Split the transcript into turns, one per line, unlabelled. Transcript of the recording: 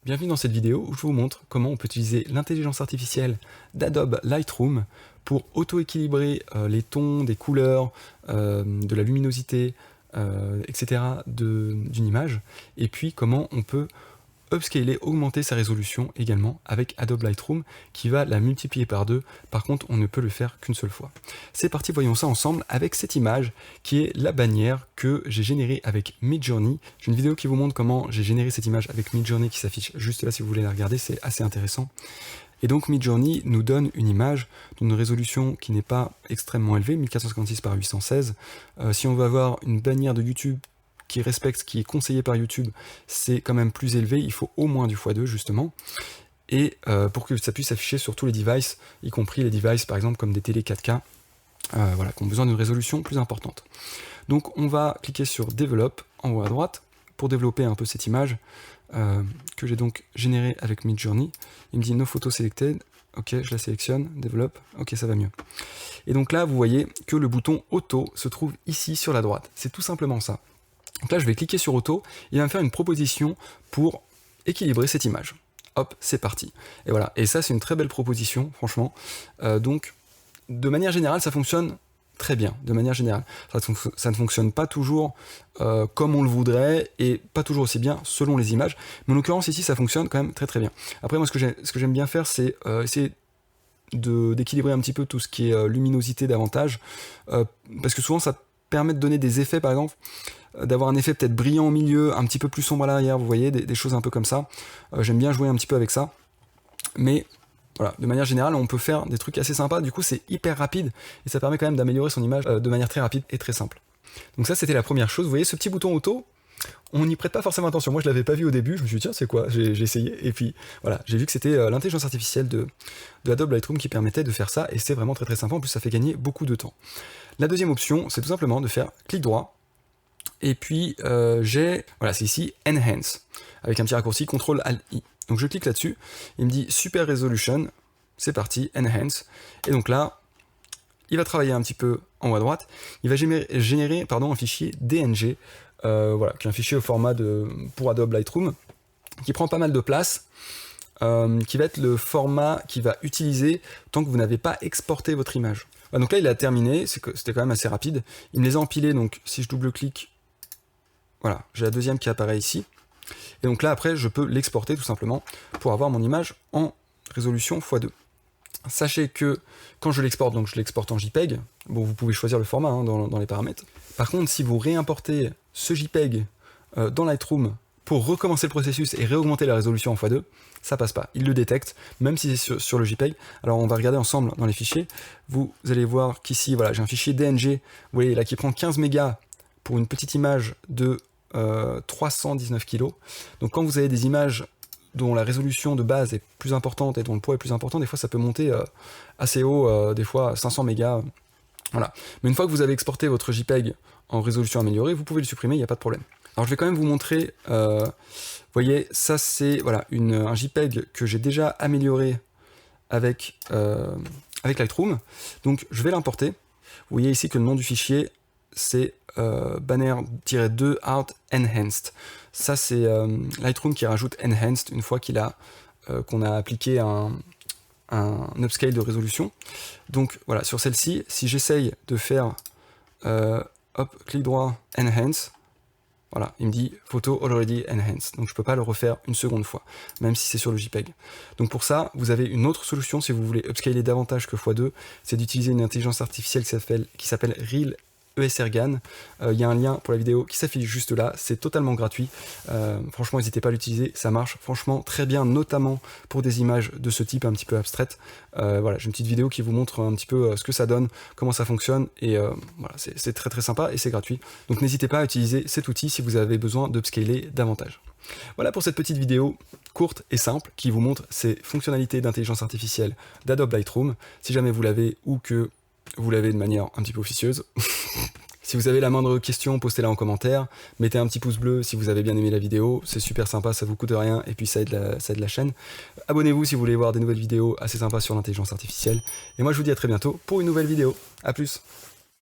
Bienvenue dans cette vidéo où je vous montre comment on peut utiliser l'intelligence artificielle d'Adobe Lightroom pour auto-équilibrer les tons, des couleurs, de la luminosité, etc. d'une image, et puis comment on peut upscaler, augmenter sa résolution également avec Adobe Lightroom qui va la multiplier par 2. Par contre, on ne peut le faire qu'une seule fois. C'est parti, voyons ça ensemble avec cette image qui est la bannière que j'ai générée avec Midjourney. J'ai une vidéo qui vous montre comment j'ai généré cette image avec Midjourney qui s'affiche juste là si vous voulez la regarder, c'est assez intéressant. Et donc Midjourney nous donne une image d'une résolution qui n'est pas extrêmement élevée, 1456 par 816. Si on veut avoir une bannière de YouTube qui respecte ce qui est conseillé par YouTube, c'est quand même plus élevé, il faut au moins du x2 justement, et pour que ça puisse s'afficher sur tous les devices, y compris les devices par exemple comme des télé 4K, voilà, qui ont besoin d'une résolution plus importante. Donc on va cliquer sur Develop en haut à droite pour développer un peu cette image que j'ai donc générée avec Midjourney. Il me dit No Photo Selected, ok, je la sélectionne, Develop, ok, ça va mieux. Et donc là vous voyez que le bouton Auto se trouve ici sur la droite, c'est tout simplement ça. Donc là, je vais cliquer sur Auto, il va me faire une proposition pour équilibrer cette image. Hop, c'est parti. Et voilà, et ça c'est une très belle proposition, franchement. Donc, de manière générale, ça fonctionne très bien, de manière générale. Ça ne fonctionne pas toujours comme on le voudrait, et pas toujours aussi bien selon les images, mais en l'occurrence ici, ça fonctionne quand même très très bien. Après, moi, ce que j'aime bien faire, c'est essayer d'équilibrer un petit peu tout ce qui est luminosité davantage, parce que souvent, ça permet de donner des effets, par exemple, d'avoir un effet peut-être brillant au milieu, un petit peu plus sombre à l'arrière, vous voyez, des choses un peu comme ça. J'aime bien jouer un petit peu avec ça, mais voilà, de manière générale, on peut faire des trucs assez sympas, du coup c'est hyper rapide, et ça permet quand même d'améliorer son image de manière très rapide et très simple. Donc ça c'était la première chose, vous voyez ce petit bouton auto, on n'y prête pas forcément attention, moi je l'avais pas vu au début, je me suis dit tiens c'est quoi, j'ai essayé, et puis voilà, j'ai vu que c'était l'intelligence artificielle de Adobe Lightroom qui permettait de faire ça, et c'est vraiment très très sympa, en plus ça fait gagner beaucoup de temps. La deuxième option, c'est tout simplement de faire clic droit, et puis voilà, c'est ici Enhance, avec un petit raccourci CTRL-ALT-I. Donc je clique là-dessus, il me dit Super Resolution, c'est parti, Enhance, et donc là, il va travailler un petit peu en haut à droite, il va générer un fichier DNG, voilà, qui est un fichier au format pour Adobe Lightroom, qui prend pas mal de place, qui va être le format qu'il va utiliser tant que vous n'avez pas exporté votre image. Voilà, donc là il a terminé, c'était quand même assez rapide, il me les a empilés, donc si je double-clique, voilà, j'ai la deuxième qui apparaît ici, et donc là après je peux l'exporter tout simplement pour avoir mon image en résolution x2. Sachez que quand je l'exporte, donc je l'exporte en JPEG, bon vous pouvez choisir le format hein, dans les paramètres. Par contre si vous réimportez ce JPEG dans Lightroom pour recommencer le processus et réaugmenter la résolution en x2, ça passe pas, il le détecte, même si c'est sur le JPEG. Alors on va regarder ensemble dans les fichiers, vous allez voir qu'ici, voilà, j'ai un fichier DNG, vous voyez là, qui prend 15 mégas pour une petite image de 319 kg. Donc quand vous avez des images dont la résolution de base est plus importante et dont le poids est plus important, des fois ça peut monter assez haut, des fois 500 mégas, voilà. Mais une fois que vous avez exporté votre JPEG en résolution améliorée, vous pouvez le supprimer, il n'y a pas de problème. Alors je vais quand même vous montrer, vous voyez, ça c'est voilà, un JPEG que j'ai déjà amélioré avec Lightroom. Donc je vais l'importer. Vous voyez ici que le nom du fichier c'est banner-2 out enhanced. Ça c'est Lightroom qui rajoute enhanced une fois qu'on a appliqué un upscale de résolution. Donc voilà, sur celle-ci, si j'essaye de faire clic droit, enhance, voilà, il me dit photo already enhanced, donc je ne peux pas le refaire une seconde fois, même si c'est sur le JPEG. Donc pour ça, vous avez une autre solution si vous voulez upscaler davantage que x2, c'est d'utiliser une intelligence artificielle qui s'appelle Real ESRGAN. Il y a un lien pour la vidéo qui s'affiche juste là, c'est totalement gratuit. Franchement, n'hésitez pas à l'utiliser, ça marche franchement très bien, notamment pour des images de ce type un petit peu abstraites. Voilà, j'ai une petite vidéo qui vous montre un petit peu ce que ça donne, comment ça fonctionne, et voilà, c'est très très sympa et c'est gratuit. Donc n'hésitez pas à utiliser cet outil si vous avez besoin d'upscaler davantage. Voilà pour cette petite vidéo courte et simple qui vous montre ces fonctionnalités d'intelligence artificielle d'Adobe Lightroom. Si jamais vous l'avez ou que vous l'avez de manière un petit peu officieuse. Si vous avez la moindre question, postez-la en commentaire, mettez un petit pouce bleu si vous avez bien aimé la vidéo, c'est super sympa, ça vous coûte rien, et puis ça aide la chaîne. Abonnez-vous si vous voulez voir des nouvelles vidéos assez sympas sur l'intelligence artificielle, et moi je vous dis à très bientôt pour une nouvelle vidéo. A plus.